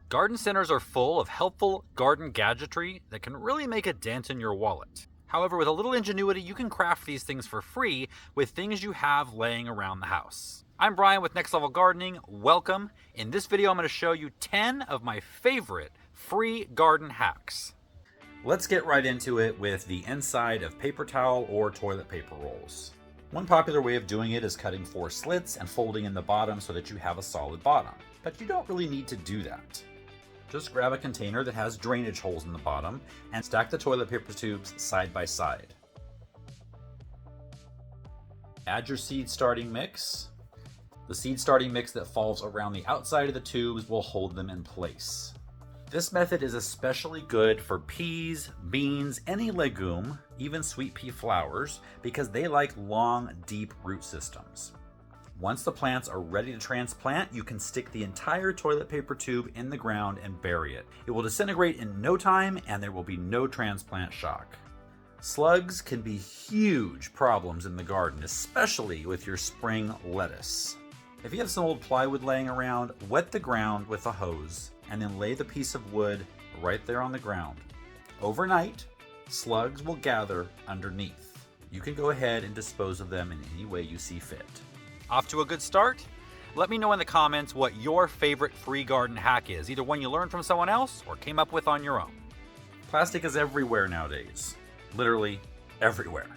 Garden centers are full of helpful garden gadgetry that can really make a dent in your wallet. However, with a little ingenuity, you can craft these things for free with things you have laying around the house. I'm Brian with Next Level Gardening. Welcome. In this video, I'm going to show you 10 of my favorite free garden hacks. Let's get right into it with the inside of paper towel or toilet paper rolls. One popular way of doing it is cutting 4 slits and folding in the bottom so that you have a solid bottom. But you don't really need to do that. Just grab a container that has drainage holes in the bottom and stack the toilet paper tubes side by side. Add your seed starting mix. The seed starting mix that falls around the outside of the tubes will hold them in place. This method is especially good for peas, beans, any legume, even sweet pea flowers, because they like long, deep root systems. Once the plants are ready to transplant, you can stick the entire toilet paper tube in the ground and bury it. It will disintegrate in no time and there will be no transplant shock. Slugs can be huge problems in the garden, especially with your spring lettuce. If you have some old plywood laying around, wet the ground with a hose and then lay the piece of wood right there on the ground. Overnight, slugs will gather underneath. You can go ahead and dispose of them in any way you see fit. Off to a good start? Let me know in the comments what your favorite free garden hack is, either one you learned from someone else or came up with on your own. Plastic is everywhere nowadays, literally everywhere.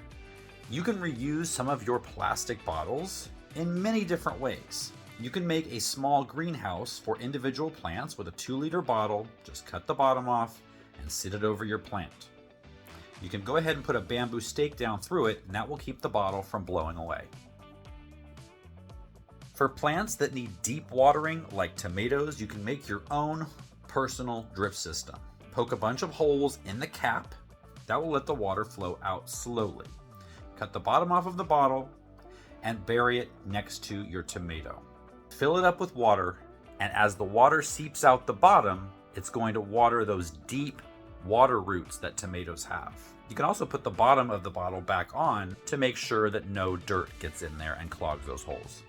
You can reuse some of your plastic bottles in many different ways. You can make a small greenhouse for individual plants with a 2-liter bottle, just cut the bottom off and sit it over your plant. You can go ahead and put a bamboo stake down through it and that will keep the bottle from blowing away. For plants that need deep watering, like tomatoes, you can make your own personal drip system. Poke a bunch of holes in the cap. That will let the water flow out slowly. Cut the bottom off of the bottle and bury it next to your tomato. Fill it up with water, and as the water seeps out the bottom, it's going to water those deep water roots that tomatoes have. You can also put the bottom of the bottle back on to make sure that no dirt gets in there and clogs those holes.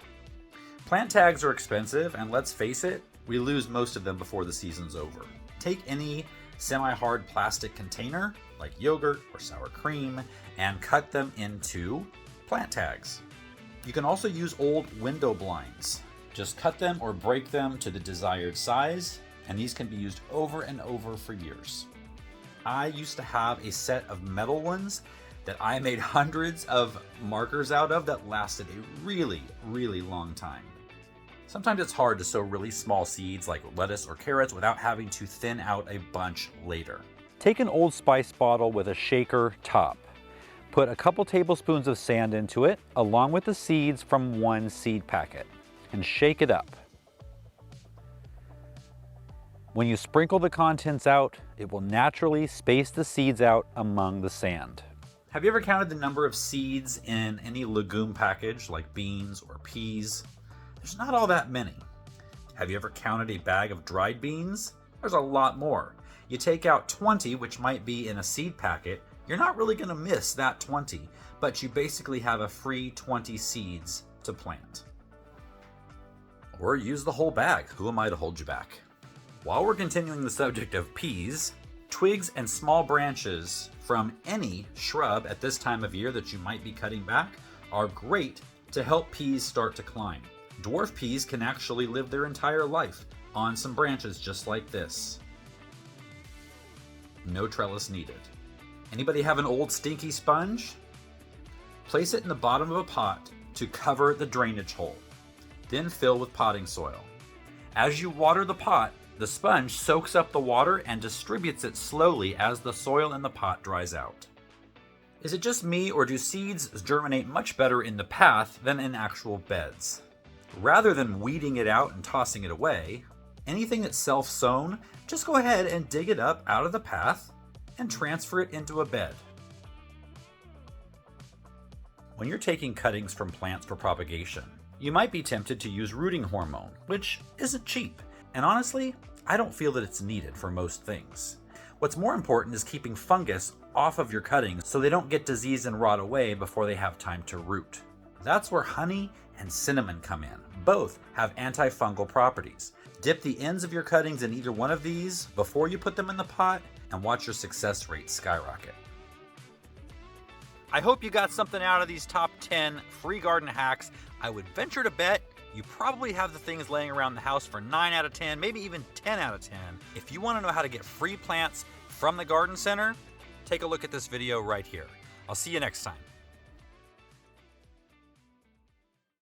Plant tags are expensive, and let's face it, we lose most of them before the season's over. Take any semi-hard plastic container, like yogurt or sour cream, and cut them into plant tags. You can also use old window blinds. Just cut them or break them to the desired size, and these can be used over and over for years. I used to have a set of metal ones that I made hundreds of markers out of that lasted a really, really long time. Sometimes it's hard to sow really small seeds like lettuce or carrots without having to thin out a bunch later. Take an Old Spice bottle with a shaker top. Put a couple tablespoons of sand into it, along with the seeds from 1 seed packet, and shake it up. When you sprinkle the contents out, it will naturally space the seeds out among the sand. Have you ever counted the number of seeds in any legume package like beans or peas? There's not all that many. Have you ever counted a bag of dried beans? There's a lot more. You take out 20, which might be in a seed packet. You're not really going to miss that 20, but you basically have a free 20 seeds to plant. Or use the whole bag. Who am I to hold you back? While we're continuing the subject of peas, twigs and small branches from any shrub at this time of year that you might be cutting back are great to help peas start to climb. Dwarf peas can actually live their entire life on some branches just like this. No trellis needed. Anybody have an old stinky sponge? Place it in the bottom of a pot to cover the drainage hole. Then fill with potting soil. As you water the pot, the sponge soaks up the water and distributes it slowly as the soil in the pot dries out. Is it just me, or do seeds germinate much better in the path than in actual beds? Rather than weeding it out and tossing it away, anything that's self-sown, just go ahead and dig it up out of the path and transfer it into a bed. When you're taking cuttings from plants for propagation, you might be tempted to use rooting hormone, which isn't cheap. And honestly, I don't feel that it's needed for most things. What's more important is keeping fungus off of your cuttings so they don't get diseased and rot away before they have time to root. That's where honey and cinnamon come in. Both have antifungal properties. Dip the ends of your cuttings in either one of these before you put them in the pot and watch your success rate skyrocket. I hope you got something out of these top 10 free garden hacks. I would venture to bet you probably have the things laying around the house for 9 out of 10, maybe even 10 out of 10. If you want to know how to get free plants from the garden center, take a look at this video right here. I'll see you next time.